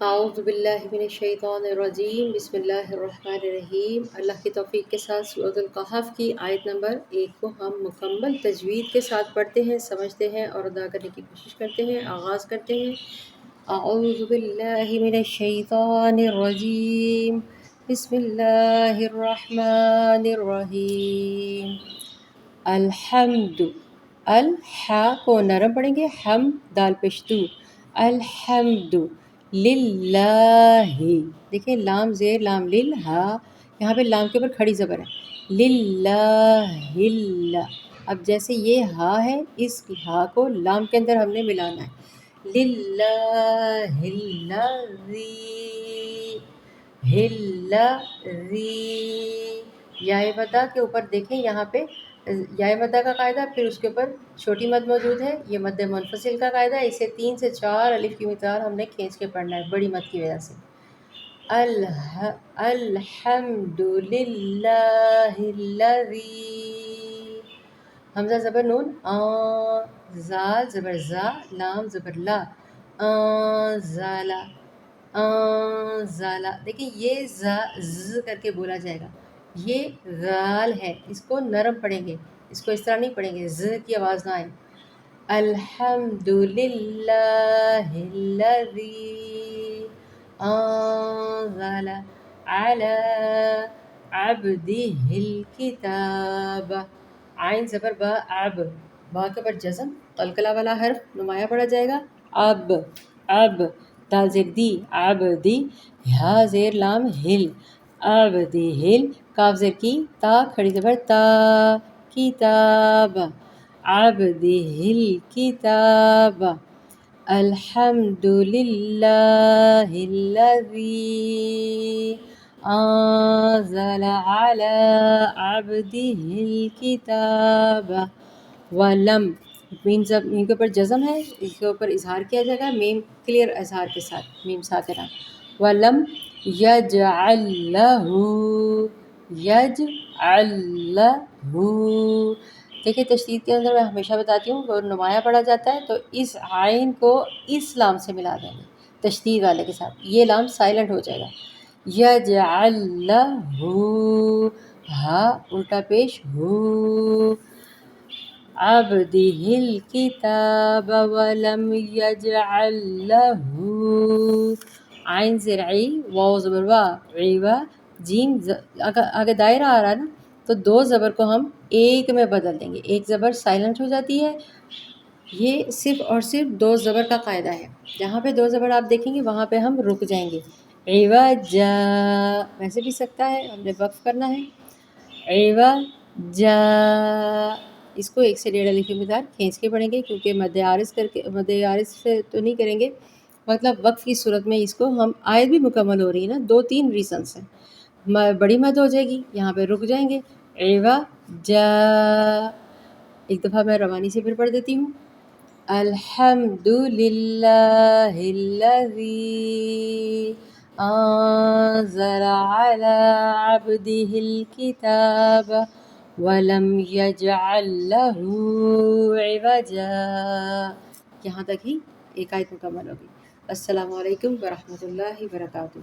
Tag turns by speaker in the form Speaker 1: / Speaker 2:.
Speaker 1: اعوذ باللہ من الشیطان الرجیم بسم اللہ الرحمن الرحیم۔ اللہ کی توفیق کے ساتھ سورۃ القحف کی آیت نمبر 1 کو ہم مکمل تجوید کے ساتھ پڑھتے ہیں، سمجھتے ہیں اور ادا کرنے کی کوشش کرتے ہیں۔ آغاز کرتے ہیں۔ اعوذ باللہ من الشیطان الرجیم بسم اللہ الرحمن الرحیم۔ الحمد، الحا کو نرم پڑھیں گے، ہم دال پشتو، الحمد للہ، دیکھیں لام زیر لام للہ، یہاں پہ لام کے اوپر کھڑی زبر ہے، للہ، اب جیسے یہ ہا ہے اس ہا کو لام کے اندر ہم نے ملانا ہے، للہ الذی، یائے مدہ کے اوپر دیکھیں یہاں پہ یائے مدہ کا قاعدہ، پھر اس کے اوپر چھوٹی مد موجود ہے، یہ مد منفصل کا قاعدہ ہے، اسے 3 سے 4 الف کی مقدار ہم نے کھینچ کے پڑھنا ہے بڑی مد کی وجہ سے۔ الحمد للہ الذی، حمزہ زبر نون زال زبر زا، لام زبر لا، زالا، زالا، دیکھیں یہ ز کر کے بولا جائے گا، یہ غال ہے، اس کو نرم پڑھیں گے، اس کو اس طرح نہیں پڑھیں گے ز کی آواز نہ آئے۔ الحمد للہ الذی انزل علی عبدہ الکتاب، عین زبر با، با کے اوپر جزم، قلقلہ والا حرف نمایاں پڑھا جائے گا، اب، دال زیر دی، عبدی، ہا زیر لام ہل، عبدی ہل، کاف زیر کی، تا کھڑی زبر تا، کتاب، عبدہ الکتاب، الحمد للہ الذی انزل علی عبدہ الکتاب، ولم، میم کے اوپر جزم ہے، اس کے اوپر اظہار کیا جائے گا میم کلیئر اظہار کے ساتھ، میم ساکنہ، ولم یجعل لہ، یجعل لہ، دیکھیں تشدید کے اندر میں ہمیشہ بتاتی ہوں وہ نمایاں پڑھا جاتا ہے تو اس عین کو اس لام سے ملا دیں گے تشدید والے کے ساتھ، یہ لام سائلنٹ ہو جائے گا، یجعل لہ، ہا الٹا پیش ہو، عبدہ الکتاب ولم یجعل لہ، عین زیر عی، واو زبر وا، عیوا، جیم آگے دائرہ آ رہا ہے نا تو 2 زبر کو ہم ایک میں بدل دیں گے، ایک زبر سائلنٹ ہو جاتی ہے، یہ صرف اور صرف 2 زبر کا قاعدہ ہے، جہاں پہ 2 زبر آپ دیکھیں گے وہاں پہ ہم رک جائیں گے، عوجا، ویسے بھی سکتا ہے، ہم نے وقف کرنا ہے، عوجا، اس کو 1 سے 1.5 الف کی مقدار کھینچ کے پڑھیں گے کیونکہ مد عارض سے تو نہیں کریں گے، مطلب وقف کی صورت میں اس کو ہم آیت بھی مکمل ہو رہی ہے نا، 2-3 ریزنس ہیں، بڑی مد ہو جائے گی، یہاں پہ رک جائیں گے، عوجا، ایک دفعہ میں روانی سے پھر پڑھ دیتی ہوں، الحمد للہ الذی انزل علی عبدہ الکتاب ولم یجعل لہ عوجا، یہاں تک ہی ایک آیت مکمل ہوگی۔ السلام علیکم ورحمۃ اللہ وبرکاتہ۔